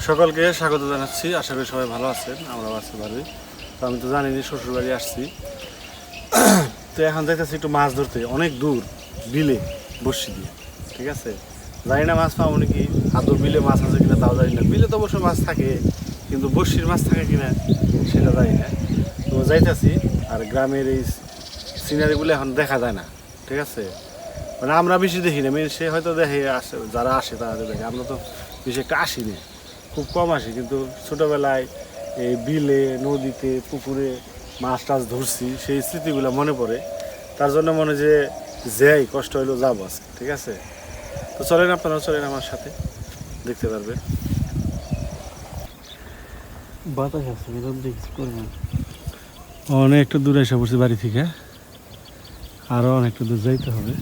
সকলকে স্বাগত জানাচ্ছি। আশা করি সবাই ভালো আছেন, আমরাও আছি ভালোই। তো আমি তো জানি যে শ্বশুরবাড়ি আসছি, তো এখন যাইতেছি একটু মাছ ধরতে অনেক দূর বিলে বড়শি দিয়ে। ঠিক আছে, জানি না মাছ পাবো নাকি, আদৌ বিলে মাছ আছে কিনা তাও জানি না। বিলে তো অবশ্যই মাছ থাকে, কিন্তু বড়শির মাছ থাকে কিনা সেটা জানি না। তো যাইতেছি, আর গ্রামের এই সিনারিগুলো এখন দেখা যায় না। ঠিক আছে, মানে আমরা বেশি দেখি না, সে হয়তো দেখে, আসে যারা আসে তারা দেখে, আমরা তো বেশি একটা আসি না, খুব কম আসি। কিন্তু ছোটোবেলায় এই বিলে, নদীতে, পুকুরে মাছ টাছ ধরছি, সেই স্মৃতিগুলো মনে পড়ে। তার জন্য মনে যে যাই, কষ্ট হইলেও যাবো আজকে। ঠিক আছে, তো চলেন, আপনারাও চলেন আমার সাথে, দেখতে পারবেন। বাতাস আছে, কিছু করবেন। অনেকটা দূরে এসে পড়ছি বাড়ি থেকে, আরও অনেকটা দূর যাইতে হবে।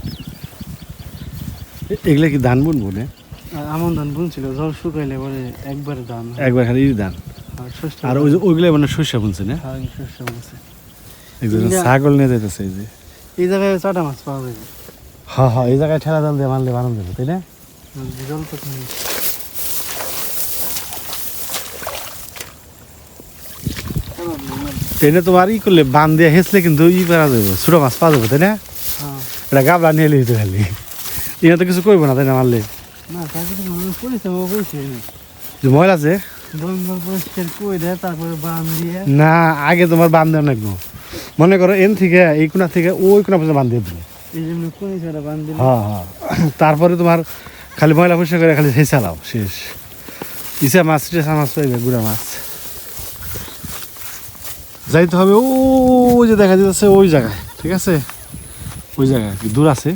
এগুলা কি ধান বুনবো না? আমন ধান বুনছিল, জল শুকাইলে পরে একবারে ধান হয়। একবার খালি ধান, আর শস্য আর ওই যে ওইগুলো মানে শস্য বুনছে না? হ্যাঁ, শস্য বুনছে। একজন ছাগল নিয়ে যাইতেছে এই যে। এই জায়গায় চাটা মাছ পাওয়া যাবে। হ্যাঁ হ্যাঁ, এই জায়গায় ঠেলা জাল দিয়ে মারলে বানানো যাবে, তাই না? জল তো কম। ট্রেনে তোমার ই করলে বান দিয়ে হেসলে কিন্তু ই করা যাবে, ছোটো মাছ পাওয়া যাবে, তাই না? হ্যাঁ, এটা গাবলা নিয়ে লিখতে খালি, এটা তো কিছু করবো না, তাই না? মারলে না তাকে তো মানুষ পরিশ্রম পরিষ্কার নেই, যে ময়লা আছে জঙ্গল পরিষ্কার করে দেয়, তারপরে বান দিয়ে। না, আগে তোমার বান দেওয়া লাগবো। মনে করো এন থেকে এই কোনা থেকে ওই কোনা পর্যন্ত বান দিয়ে দিলে। এই জন্য কোন ছাড়া বান দিলে। হ্যাঁ হ্যাঁ, তারপরে তোমার খালি ময়লা পরিষ্কার করে খালি সেই চালাও, শেষ। ইসা মাছ, টেসা মাছ পাইবে, গুড়া মাছ। যাইতে হবে ওই যে দেখা যাচ্ছে ওই জায়গায়। ঠিক আছে, ওই জায়গায় কি দূর আছে,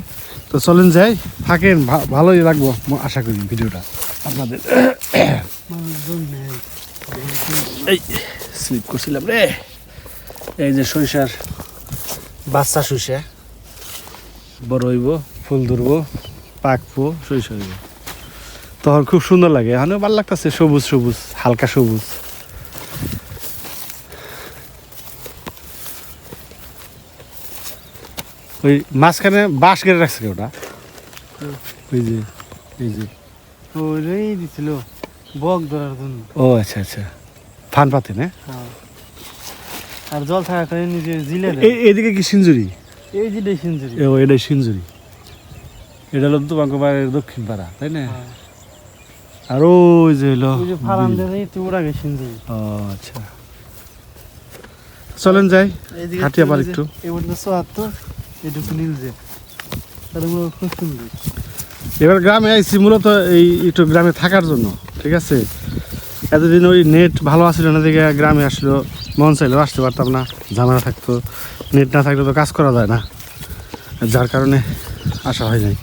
তো চলেন যাই। থাকেন, ভালোই লাগবো আশা করি ভিডিওটা আপনাদের। মানুষজন নেই। এই স্লিপ করছিলাম রে। এই যে সরিষার বাচ্চা, সরিষা বড় হইব, ফুল ধরবো, পাকবো, সরিষা হইব, তখন খুব সুন্দর লাগে। এখানেও ভালো লাগতেছে, সবুজ সবুজ, হালকা সবুজ। ওই মাঝখানে বাঁশ কেটে রাখছে ওটা, ওই যে এই যে। ওই দিছিল বক ধরার জন্য। ও আচ্ছা আচ্ছা, ফান পাতে না? হ্যাঁ, আর জল থাকাকালীন নিজে জিলে দেয়। এইদিকে কি সিঞ্জুরি? এই যে সেঞ্চুরি। ও, এটাই সিঞ্জুরি। এটা হলো তোমাকে বাড়ির দক্ষিণ পাড়া, তাই না? আর ওই যে হলো ওই যে ফারান দেয়, একটু ওর আগে সেঞ্চুরি। ও আচ্ছা, চলেন যাই, এইদিকে হাঁটি আবার একটু। এবার তো ৭৪, এটুকু নীল যে তারগুলো খুব সুন্দর। এবার গ্রামে আইছি মূলত এই একটু গ্রামে থাকার জন্য। ঠিক আছে, এতদিন ওই নেট ভালো আসছিল না দেখে গ্রামে আসলো, মন চাইলেও আসতে পারতাম না, ঝামেলা থাকতো। নেট না থাকলে তো কাজ করা যায় না, যার কারণে আসা হয় নাই।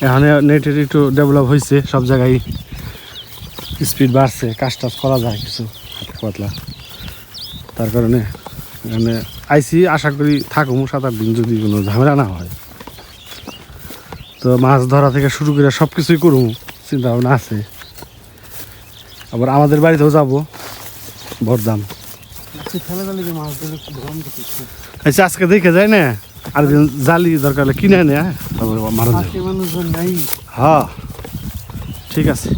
এখানে নেটের একটু ডেভেলপ হয়েছে, সব জায়গায় স্পিড বাড়ছে, কাজ টাজ করা যায় কিছু পাতলা। তার কারণে এখানে আইসি, আশা করি থাকুম ৭-৮ দিন, যদি কোনো ঝামেলা না হয়। তো মাছ ধরা থেকে শুরু করে সব কিছুই করবো, চিন্তা ভাবনা আছে। আবার আমাদের বাড়িতেও যাবো, বরদাম। খেলা জালি মাছ ধরে গরম দিচ্ছে। আচ্ছা, আজকে দেখে যায় না, আর জালি দরকার হলে কিনে আনে, তারপরে মারা যাবে। মানুষজন নাই। হ্যাঁ ঠিক আছে,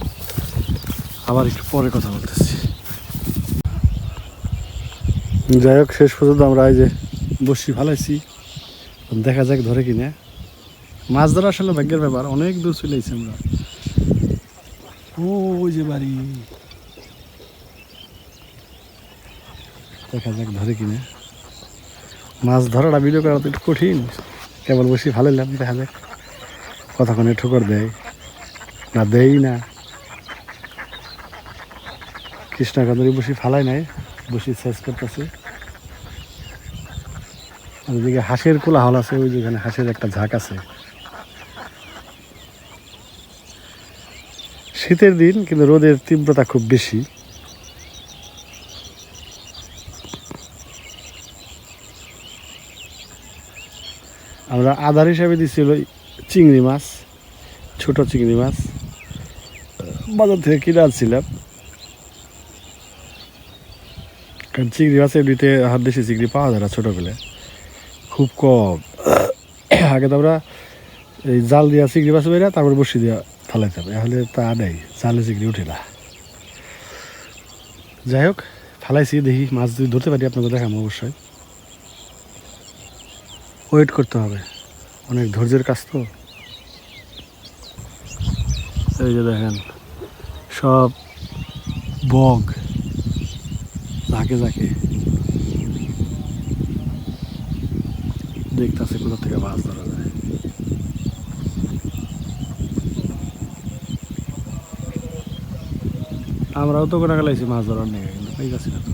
আবার একটু পরে কথা বলতেছি। যাই হোক, শেষ পর্যন্ত আমরা এই যে বসি ফালাইছি, দেখা যাক ধরে কিনে। মাছ ধরা আসলে ভাগ্যের ব্যাপার, অনেক দূর চলে আইছি আমরা। ওই যে বাড়ি, দেখা যাক ধরে কিনে। মাছ ধরাটা ভিডিও করা তো একটু কঠিন, কেবল বসি ফালাইলাম, দেখা যাক কতক্ষণে ঠোকর দেয় না দেই না। কৃষ্ণকান্তরী বসি ফালাই নাই, বসি সাইজ করতেছে। আর ওইদিকে হাঁসের কোলাহল আছে, ওই যেখানে হাঁসের একটা ঝাঁক আছে। শীতের দিন, কিন্তু রোদের তীব্রতা খুব বেশি। আমরা আধার হিসাবে দিচ্ছিল চিংড়ি মাছ, ছোট চিংড়ি মাছ, বাজার থেকে কিনে আনছিলাম। কারণ চিংড়ি মাছ এমনিতে হাত দেশি চিংড়ি পাওয়া যায় না ছোটোবেলায়, খুব কম। আগে তো আমরা এই জাল দিয়া চিংড়ি মাছ বেরা, তারপরে বসি দিয়া ফালাইতাম। এখন তা নেই, জালে চিংড়ি উঠে না। যাই হোক ফালাইছি, দেখি মাছ যদি ধরতে পারি আপনাকে দেখাবো অবশ্যই। ওয়েট করতে হবে, অনেক ধৈর্যের কাজ তো। এই যে দেখেন সব বগ ঝাঁকে ঝাঁকে দেখতেছে কোথা থেকে মাছ ধরা যায়। আমরাও তো কোনা গেলাইছি মাছ ধরার নিয়ে, কিন্তু পাই যাচ্ছি না তো।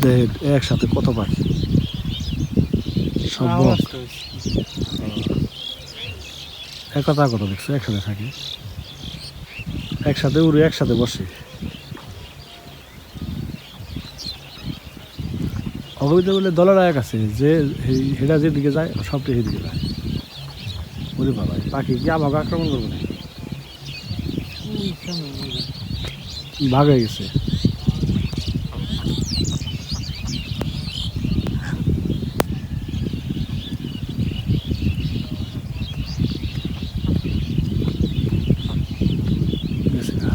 দেখ একসাথে কত পাখি, সব বক। আওয়াজটা হচ্ছে। একতা কত দেখছো, একসাথে থাকে, একসাথে উড়ে একসাথে বসে। অগবিতে বলে দলের এক আছে যে হেরা যেদিকে যায় সবটাই সেদিকে যায়। বলি বাবা পাখি কি আমাকে আক্রমণ করবো না, ওইখানে ওইখানে। ভাগ হয়ে গেছে। গেছে গা,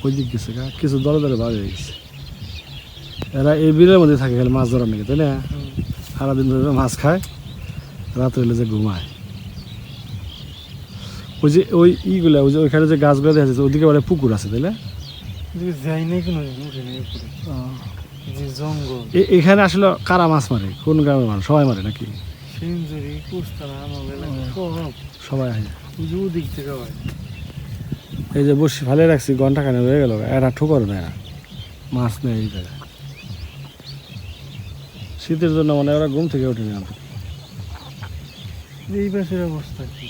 ওই দিক গেছে গা, কিছু দলে দলে ভাগ হয়ে গেছে। এরা এই বিলের মধ্যে থাকে খালি মাছ ধরার নাকি, তাই না? সারাদিন ধরে মাছ খায়, রাত হইলে যে ঘুমায়। ওই যে ওই ইগুলা, ওই যে ওইখানে যে গাছগুলো দেখা যাচ্ছে ওইদিকে বলে পুকুর আছে, তাই না? এদিকে যাই নাই কোনো উঠে নেই উপরে, যে জঙ্গল। এখানে আসলে কারা মাছ মারে, কোন গ্রামের মানুষ সবাই মারে নাকি? সেঞ্জুরি কুস্তারা আমার এলাকা সব সবাই আসে। ওই যে ওদিক থেকে হয়। এই যে বসে ভালো রাখছি, ঘন্টা খানে হয়ে গেল, এরা ঠুকর নেয় না, মাছ নেয় এই জায়গায়। শীতের জন্য মানে ওরা ঘুম থেকে উঠে নেয়। এই পাশের অবস্থা কি?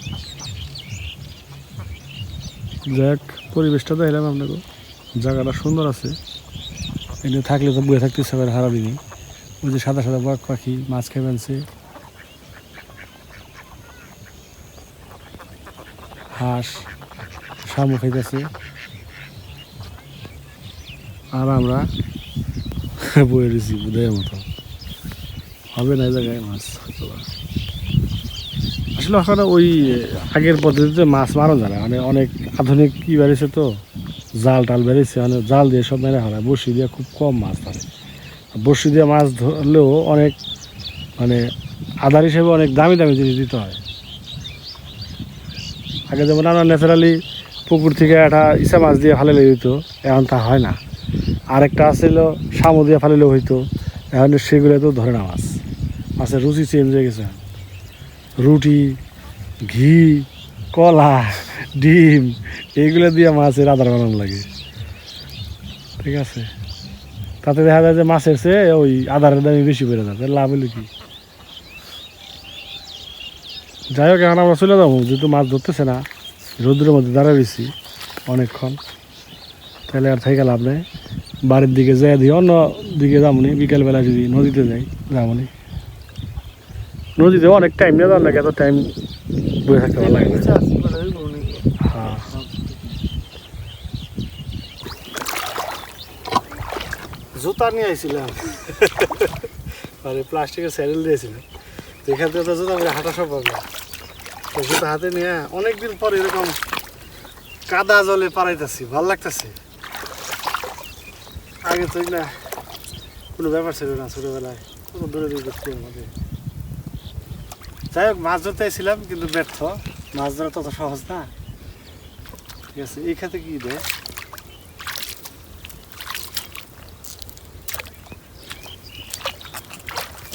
যাক পরিবেশটা দেখলাম আপনাকে, জায়গাটা সুন্দর আছে। এনে থাকলে তো বয়ে থাকতে ইচ্ছা করে সারাদিনই। ওই যে সাদা সাদা বক পাখি মাছ খেয়ে ফেলছে, হাঁস শামুক খাইতেছে, আর আমরা বয়ে দিছি বুধের মতো। হবে না এই জায়গায় মাছ হয়তো বা। আসলে ওখানে ওই আগের পদ্ধতিতে মাছ মারা যায় না, মানে অনেক আধুনিক কি বেরিয়েছে তো, জাল টাল বেরিয়েছে, মানে জাল দিয়ে সব মেরে হয়, বড়শি দিয়ে খুব কম মাছ ধরে। বড়শি দিয়ে মাছ ধরলেও অনেক মানে আধার হিসেবে অনেক দামি দামি জিনিস দিতে হয়। আগে যেমন আমরা ন্যাচারালি পুকুর থেকে একটা ইসা মাছ দিয়ে ফালাইলে হইতো, এখন তা হয় না। আরেকটা আছিল শামু দিয়ে ফালাইলেও হইতো, এখন সেগুলো তো ধরে না মাছ। মাছের রুচি চেঞ্জ হয়ে গেছে। রুটি, ঘি, কলা, ডিম এইগুলো দিয়ে মাছের আদার বানানো লাগে, ঠিক আছে? তাতে দেখা যায় যে মাছের চেয়ে ওই আদারের দামই বেশি বেড়ে যাবে, লাভ হলো কি? যাই হোক এখন আমরা চলে যাবো, যেহেতু মাছ ধরতেছে না, রোদ্রের মধ্যে দাঁড়ায় রয়েছি অনেকক্ষণ, তাহলে আর থেকে লাভ নেই। বাড়ির দিকে যাই দিই, অন্য দিকে যাবনি, বিকেলবেলা যদি নদীতে যাই যাবনি। নদীতে অনেক টাইম নিয়ে যাওয়ার লাগে, এত টাইম বয়ে থাকতে ভালো লাগে না। হ্যাঁ জুতা নিয়ে আইছিলাম, মানে প্লাস্টিকের স্যান্ডেল দিয়েছিলাম, এখান থেকে তো জুতা পরে হাঁটা সম্ভব না। তো জুতা হাতে নিয়ে অনেকদিন পর এরকম কাদা জলে পাড়াইতেছি, ভাল লাগতেছে। আগে তো না কোনো ব্যাপার ছিল না, ছোটোবেলায় কত দূরে দূরে দেখছি আমাদের। যাই হোক মাছ ধরতে এসেছিলাম কিন্তু ব্যর্থ, মাছ ধরা তত সহজ না। ঠিক আছে, এই খাতে কি দেয়?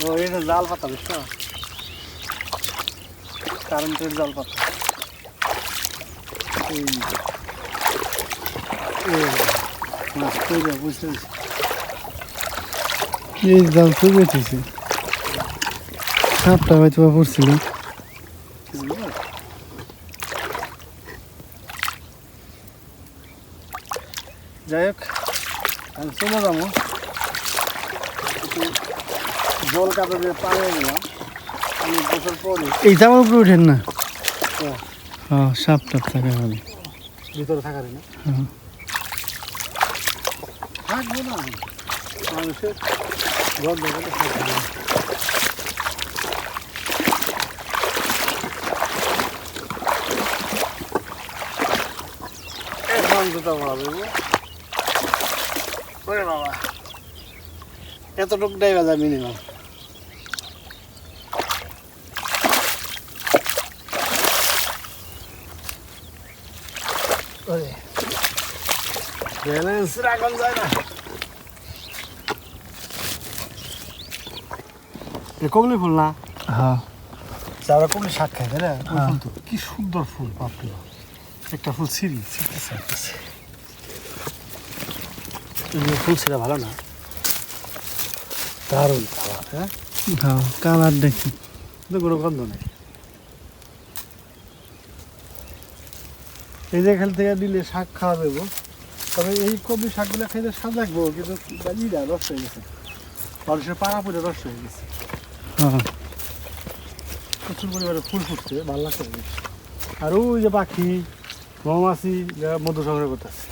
ও এটা জাল পাতা, বুঝছো? কারেন্টের জাল পাতা। মাছ তৈরি বুঝতে পেরেছি। এই জাল তো বেঁচেছে, সাপটা হয়তো বা পড়ছিল। যাই হোক আমি চলে যাবো, জল কাদা দিয়ে পানি নিলাম অনেক বছর পরে। এই জামার উপরে উঠেন না, হ্যাঁ, হ্যাঁ সাপ টাপ থাকা হবে। ভিতরে থাকার না হ্যাঁ থাকবো না, মানুষের ঘর দেখে থাকবে না। জুতা পরা দেবো। ওরে বাবা, এতটুক ডাইবা যায় মিনিমাম। ওরে ব্যালেন্স রাখা যায় না। কমলি ফুল না? হ্যাঁ যারা কমলি শাক খায় তাই না? ওই ফুল তো কি সুন্দর ফুল, বাপরে বাপ। একটা ফুল ছিঁড়তেছে ফুল ছিঁড়া ভালো না, দারুণ কালার। হ্যাঁ হ্যাঁ কালার দেখি কিন্তু কোনো গন্ধ নেই। এই যে এখান থেকে দিলে শাক খাওয়া দেবো, তবে এই কবি শাকগুলো খাইতে স্বাদ লাগবো, কিন্তু ইটা নষ্ট হয়ে গেছে, মানুষের পাড়া পুরে নষ্ট হয়ে গেছে। হ্যাঁ প্রচুর পরিমাণে ফুল ফুটছে, ভালো লাগছে। আর ওই যে পাখি মৌমাছি মধু সংগ্রহ করতেছে।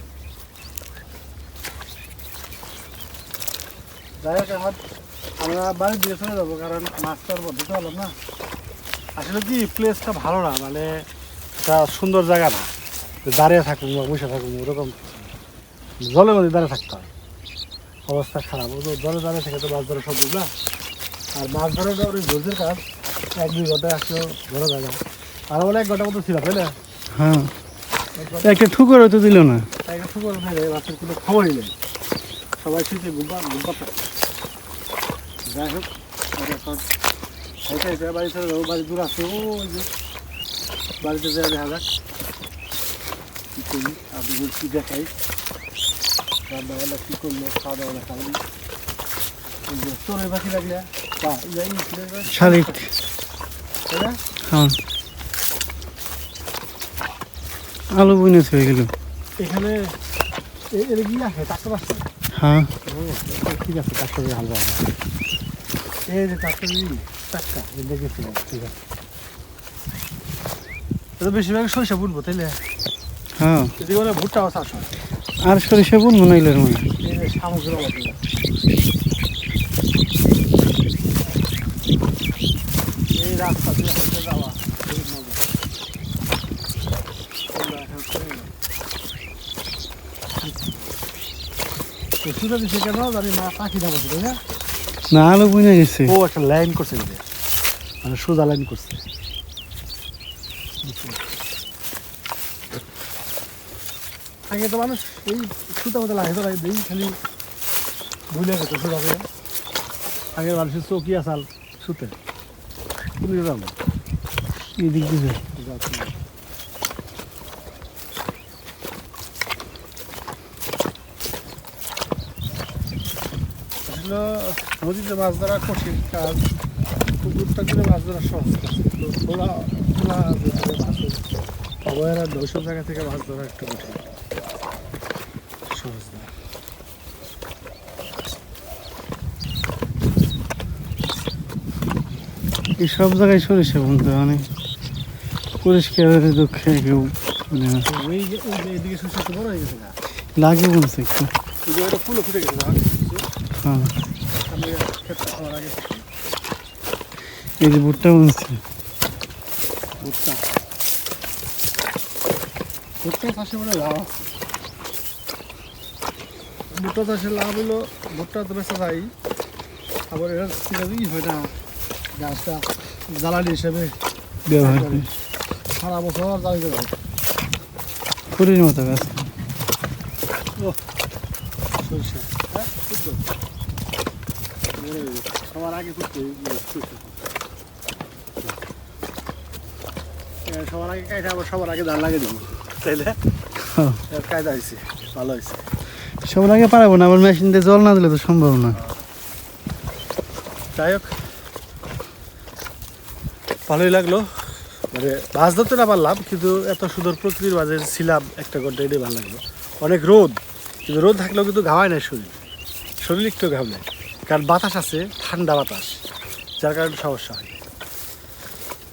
যাই হোক, এখন আমরা বাড়ির দিকে চলে যাবো, কারণ মাছটার মধ্যে হলাম না। আসলে কি প্লেসটা ভালো না, মানে একটা সুন্দর জায়গা না, দাঁড়িয়ে থাকুন বা বসে থাকুন, ওরকম জলের মধ্যে দাঁড়িয়ে থাকতে হয়, অবস্থা খারাপ। ও তো জলে দাঁড়িয়ে থেকে তো মাছ ধরা সম্ভব না। আর মাছ ধরে ওই ধৈর্যের কাজ 1-2 ঘন্টায় আসলেও ধরা যায় না। আর বলে 1 ঘন্টা মতো ছিল, তাই না? হ্যাঁ একটা ঠুকর তো দিল না। একটা সুন্দর মেরে মাছের কোনো খবরই নেই, সবাই শুনছে ঘুমপাতে। যাই হোক, এখন এটা বাড়ি চলে যাবো। বাড়ি দূর আছে, ওই যে বাড়িতে যাই, দেখা যাক কী করি। আপনি কী দেখাই, রান্নাবান্না কী করলো, খাওয়া দাওয়া খাবেন। ওই যে চোরের পাখি লাগলে বা শালিক। তাই না? হ্যাঁ আলু বুনেছে হয়ে গেল এখানে এর কি আছে, ট্রাক্টর আসছে। হ্যাঁ ঠিক আছে, ট্রাক্টরে হাল বাবা। এই যে ট্রাক্টর টাক্কা দেখেছি, ঠিক আছে। এটা বেশিরভাগ সরিষা বুনবো, তাইলে হ্যাঁ যদি বলে ভুট্টাও চাষ হয়। আর সরিষা বুনবো নাইলে মানে এই যে সামগ্রী অবস্থা, এই রাস্তা দিয়ে হয়তো যাওয়া খুব মজা। আমরা এখন চলে গেলাম। তো সুতা দিচ্ছে কেন জানি না, পাখি না বসে, তাই না? না আলু বুনে গেছে। ও একটা লাইন করছে, মানে সোজা লাইন করছে। আগে তো মানুষ এই সুতা মতো লাগে, তো দিই খালি ভুলে গেছে সুতা করে। আগের মানুষের চৌকি আসাল সুতে বুঝে যাবো। এদিক দিয়ে আসলে নদীতে মাছ ধরা কঠিন কাজ, পুকুরটা করে মাছ ধরা সহজ কাজ। তো খোলা খোলা মাছ অবহেলার ওইসব জায়গা থেকে মাছ ধরা একটু কঠিন, সহজ না। এই সব জায়গায় সরিষা বুনতে মানে পরিষ্কার দুঃখে কেউ মানে ওই যে এইদিকে শুষে একটু বড় হয়ে গেছে না, লাগে বুনছে একটু। ওই যে ওটা ফুলে ফুটে গেছে না। হ্যাঁ আমি ক্ষেত্রে খাওয়ার আগে এই যে ভুট্টা বুনছে। ভুট্টা ভুট্টা চাষে বলে লাভ। ভুট্টা চাষের লাভ হলো ভুট্টা তো বেচা যায়, আবার এরা ই হয় না, গাছটা জ্বালানি হিসেবে ব্যবহার করি সারা বছর জ্বালিতে হয়। ফুরির মতো গাছ। ও সরষে, হ্যাঁ বুঝলো, সবার আগে করতে সবার আগে কাইটা, আবার সবার আগে ধান লাগিয়ে দেবো, তাইলে হ্যাঁ কায়দা হয়েছে, ভালো হয়েছে। সবার আগে পারবো না, আবার মেশিন দিয়ে জল না দিলে তো সম্ভব না। যাই হোক, ভালোই লাগলো, মানে মাছ ধরতে না পারলাম, কিন্তু এত সুন্দর প্রকৃতির মাঝে ছিলাম 1 ঘন্টা, এটাই ভালো লাগলো। অনেক রোদ, কিন্তু রোদ থাকলেও কিন্তু ঘামায় নাই শরীর, শরীর একটু ঘাম নেই, কারণ বাতাস আছে, ঠান্ডা বাতাস, যার কারণে সমস্যা হয়।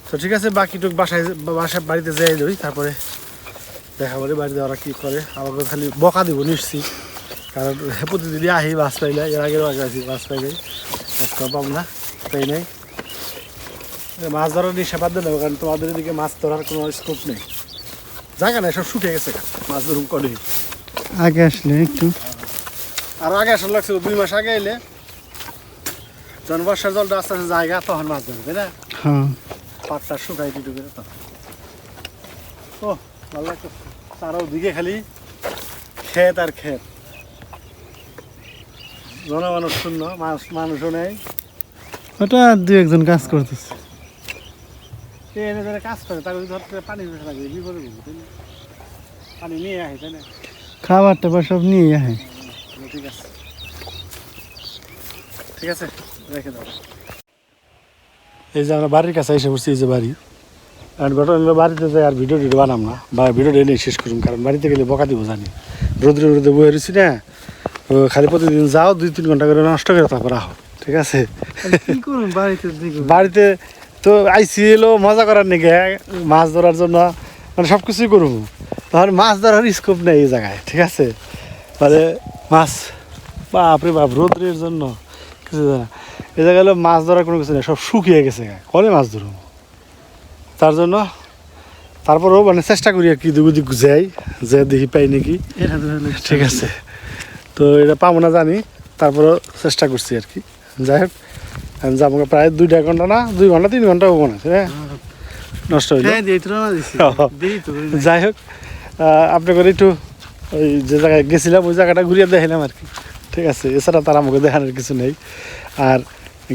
তো ঠিক আছে, বাকিটুক বাসায় বাড়িতে যাই দিই, তারপরে দেখা বলে বাড়িতে ওরা কী করে। আমাকে খালি বকা দিব নিশ্চিত, কারণ প্রতিদিনই আহি মাছ পাই না, এর আগেও আগে আছি মাছ পাই নাই, একটা পাব না, তাই নাই। মাছ ধরার নিষে বাদ দেবো, কারণ তোমাদের এদিকে মাছ ধরার কোনো স্কোপ নেই, জায়গা নেই, সব শুকিয়ে গেছে, মাছ ধরুন করে। আগে আসলে একটু আর আগে আসলে লাগছিল 2 মাস আগে এলে যখন বর্ষার জলটা আস্তে আস্তে জায়গা তখন মাছ ধরবে তাই না হ্যাঁ পাটটা শুকাই দিতে করে তো ও ভালো লাগতো তারও দিকে খালি ক্ষেত আর ক্ষেত জনমানুষ শূন্য মানুষও নেই ওটা দু একজন কাজ করতেছে কে এনে যারা কাজ করে তাকে যদি ধরতে পানি ভেসে লাগে বিপদে পড়বে তাই না পানি নিয়ে আসে তাই না খাবার টাবার সব নিয়ে আহে ঠিক আছে ঠিক আছে রেখে দাও এই যে আমরা বাড়ির কাছে এসে পড়ছি এই যে বাড়ি আর ঘটনা হলো বাড়িতে যাই আর ভিডিও টিডিও বানাম না বা ভিডিওটা এনেই শেষ করুন কারণ বাড়িতে গেলে বকা দিব জানি রোদ্রে রোদে বয়ে রয়েছি না তো খালি প্রতিদিন যাও 2-3 ঘন্টা করে নষ্ট করে তারপর আহো ঠিক আছে কি করুন বাড়িতে দিকে বাড়িতে তো আইসি এলো মজা করার নাকি মাছ ধরার জন্য মানে সব কিছুই করবো তখন মাছ ধরার স্কোপ নেই এই জায়গায় ঠিক আছে মানে মাছ বাপরে বাপ রোদ্রের জন্য কিছু না এই জায়গায় হলো মাছ ধরার কোনো কিছু নেই সব শুকিয়ে গেছে কলে মাছ ধরবো তার জন্য তারপরেও মানে চেষ্টা করি আর কি দিক যাই যে দেখি পাই নাকি এটা তো হলো ঠিক আছে তো এটা পাবো না জানি তারপরেও চেষ্টা করছি আর কি যাই হোক যাবো প্রায় 2 ঘন্টা না 2 ঘন্টা 3 ঘন্টা হবো না হ্যাঁ নষ্ট হইলো হ্যাঁ দিই তো না দিছি দিই তো যাই হোক আপনাদের একটু ওই যে জায়গায় গেছিলাম ওই জায়গাটা ঘুরিয়ে দেখালাম আর কি ঠিক আছে এছাড়া তার আমাকে দেখানোর কিছু নেই আর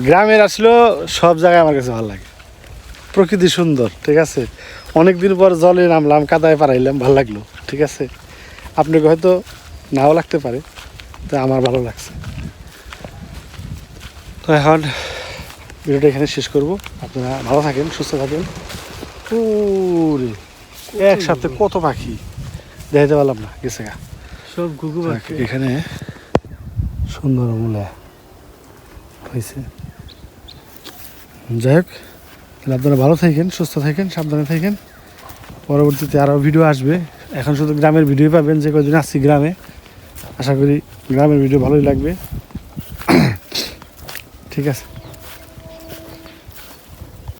গ্রামের আসলেও সব জায়গায় আমার কাছে ভালো লাগে প্রকৃতি সুন্দর ঠিক আছে অনেক দিন পর জলে নামলাম কাদায় পারাইলাম ভালো লাগলো ঠিক আছে আপনাকে হয়তো নাও লাগতে পারে তো আমার ভালো লাগছে তো এখন ভিডিওটা এখানে শেষ করব আপনারা ভালো থাকেন সুস্থ থাকেন ওরে একসাথে কত পাখি দেখাতে পারলাম না গেছে গা সব ঘুঘু পাখি এখানে সুন্দর মূলা হয়েছে যাই হোক তাহলে আপনারা ভালো থাকেন সুস্থ থাকেন সাবধানে থাকেন পরবর্তীতে আরও ভিডিও আসবে এখন শুধু গ্রামের ভিডিও পাবেন যে কদিন আসছি গ্রামে আশা করি গ্রামের ভিডিও ভালোই লাগবে ঠিক আছে